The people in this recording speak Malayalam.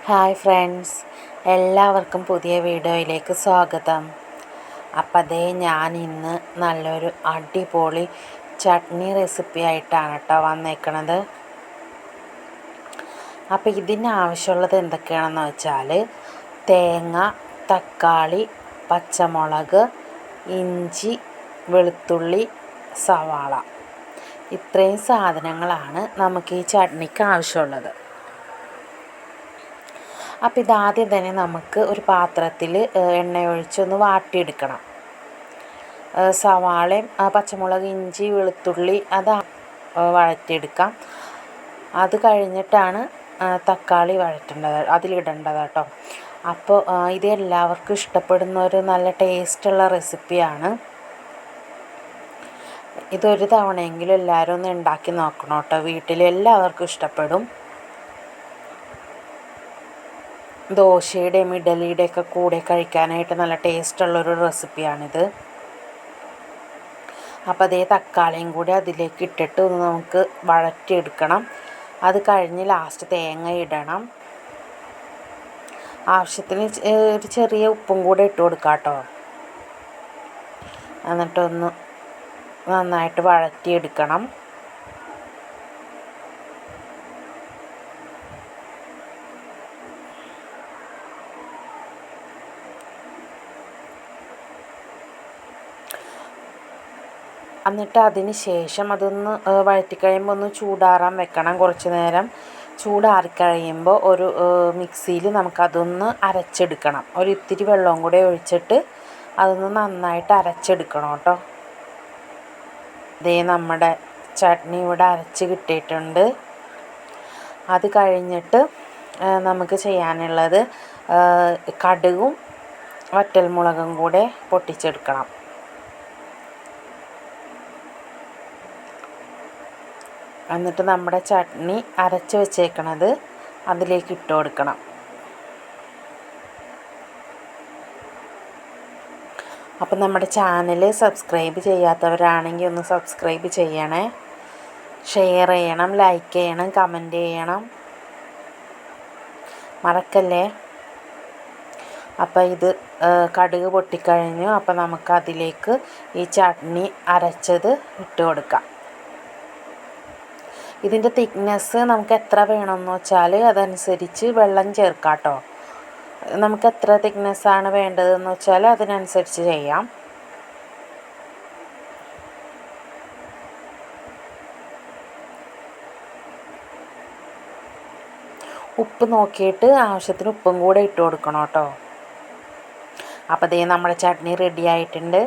ഹായ് ഫ്രണ്ട്സ്, എല്ലാവർക്കും പുതിയ വീഡിയോയിലേക്ക് സ്വാഗതം. അപ്പം ഞാൻ ഇന്ന് നല്ലൊരു അടിപൊളി ചട്നി റെസിപ്പി ആയിട്ടാണ് വന്നേക്കണത്. അപ്പോൾ ഇതിന് ആവശ്യമുള്ളത് എന്തൊക്കെയാണെന്ന് വെച്ചാൽ തേങ്ങ, തക്കാളി, പച്ചമുളക്, ഇഞ്ചി, വെളുത്തുള്ളി, സവാള, ഇത്രയും സാധനങ്ങളാണ് നമുക്ക് ഈ ചട്നിക്ക് ആവശ്യമുള്ളത്. അപ്പോൾ ഇതാദ്യം തന്നെ നമുക്ക് ഒരു പാത്രത്തിൽ എണ്ണ ഒഴിച്ചൊന്ന് വാട്ടിയെടുക്കണം. സവാളയും പച്ചമുളക്, ഇഞ്ചി, വെളുത്തുള്ളി അത് വഴറ്റിയെടുക്കാം. അത് കഴിഞ്ഞിട്ടാണ് തക്കാളി അതിലിടേണ്ടത് കേട്ടോ. അപ്പോൾ ഇത് എല്ലാവർക്കും ഇഷ്ടപ്പെടുന്ന ഒരു നല്ല ടേസ്റ്റുള്ള റെസിപ്പിയാണ്. ഇതൊരു തവണയെങ്കിലും എല്ലാവരും ഒന്ന് ഉണ്ടാക്കി നോക്കണം കേട്ടോ. വീട്ടിൽ എല്ലാവർക്കും ഇഷ്ടപ്പെടും. ദോശയുടെയും ഇഡലിയുടെയൊക്കെ കൂടെ കഴിക്കാനായിട്ട് നല്ല ടേസ്റ്റുള്ളൊരു റെസിപ്പിയാണിത്. അപ്പോൾ തക്കാളിയും കൂടി അതിലേക്ക് ഇട്ടിട്ട് ഒന്ന് നമുക്ക് വഴറ്റിയെടുക്കണം. അത് കഴിഞ്ഞ് ലാസ്റ്റ് തേങ്ങ ഇടണം. ആവശ്യത്തിന് ഒരു ചെറിയ ഉപ്പും കൂടെ ഇട്ട് കൊടുക്കാം കേട്ടോ. എന്നിട്ടൊന്ന് നന്നായിട്ട് വഴറ്റിയെടുക്കണം. എന്നിട്ട് അതിന് ശേഷം അതൊന്ന് വഴറ്റിക്കഴിയുമ്പോൾ ഒന്ന് ചൂടാറാൻ വെക്കണം. കുറച്ച് നേരം ചൂടാറിക്കഴിയുമ്പോൾ ഒരു മിക്സിയിൽ നമുക്കതൊന്ന് അരച്ചെടുക്കണം. ഒരു ഇത്തിരി വെള്ളവും കൂടെ ഒഴിച്ചിട്ട് അതൊന്ന് നന്നായിട്ട് അരച്ചെടുക്കണം കേട്ടോ. നമ്മുടെ ചട്നി ഇവിടെ അരച്ച് കിട്ടിയിട്ടുണ്ട്. അത് കഴിഞ്ഞിട്ട് നമുക്ക് ചെയ്യാനുള്ളത് കടുകും വറ്റൽമുളകും കൂടെ പൊട്ടിച്ചെടുക്കണം. എന്നിട്ട് നമ്മുടെ ചട്നി അരച്ച് വെച്ചേക്കണത് അതിലേക്ക് ഇട്ട് കൊടുക്കണം. അപ്പം നമ്മുടെ ചാനൽ സബ്സ്ക്രൈബ് ചെയ്യാത്തവരാണെങ്കിൽ ഒന്ന് സബ്സ്ക്രൈബ് ചെയ്യണേ, ഷെയർ ചെയ്യണം, ലൈക്ക് ചെയ്യണം, കമൻറ്റ് ചെയ്യണം, മറക്കല്ലേ. അപ്പോൾ ഇത് കടുക് പൊട്ടിക്കഴിഞ്ഞു. അപ്പോൾ നമുക്കതിലേക്ക് ഈ ചട്നി അരച്ചത് ഇട്ട് കൊടുക്കാം. ഇതിൻ്റെ തിക്നെസ് നമുക്ക് എത്ര വേണമെന്ന് വെച്ചാൽ അതനുസരിച്ച് വെള്ളം ചേർക്കാം കേട്ടോ. നമുക്ക് എത്ര തിക്നെസ്സാണ് വേണ്ടതെന്ന് വെച്ചാൽ അതിനനുസരിച്ച് ചെയ്യാം. ഉപ്പ് നോക്കിയിട്ട് ആവശ്യത്തിന് ഉപ്പും കൂടെ ഇട്ട് കൊടുക്കണം കേട്ടോ. അപ്പോൾ നമ്മുടെ ചട്നി റെഡി ആയിട്ടുണ്ട്.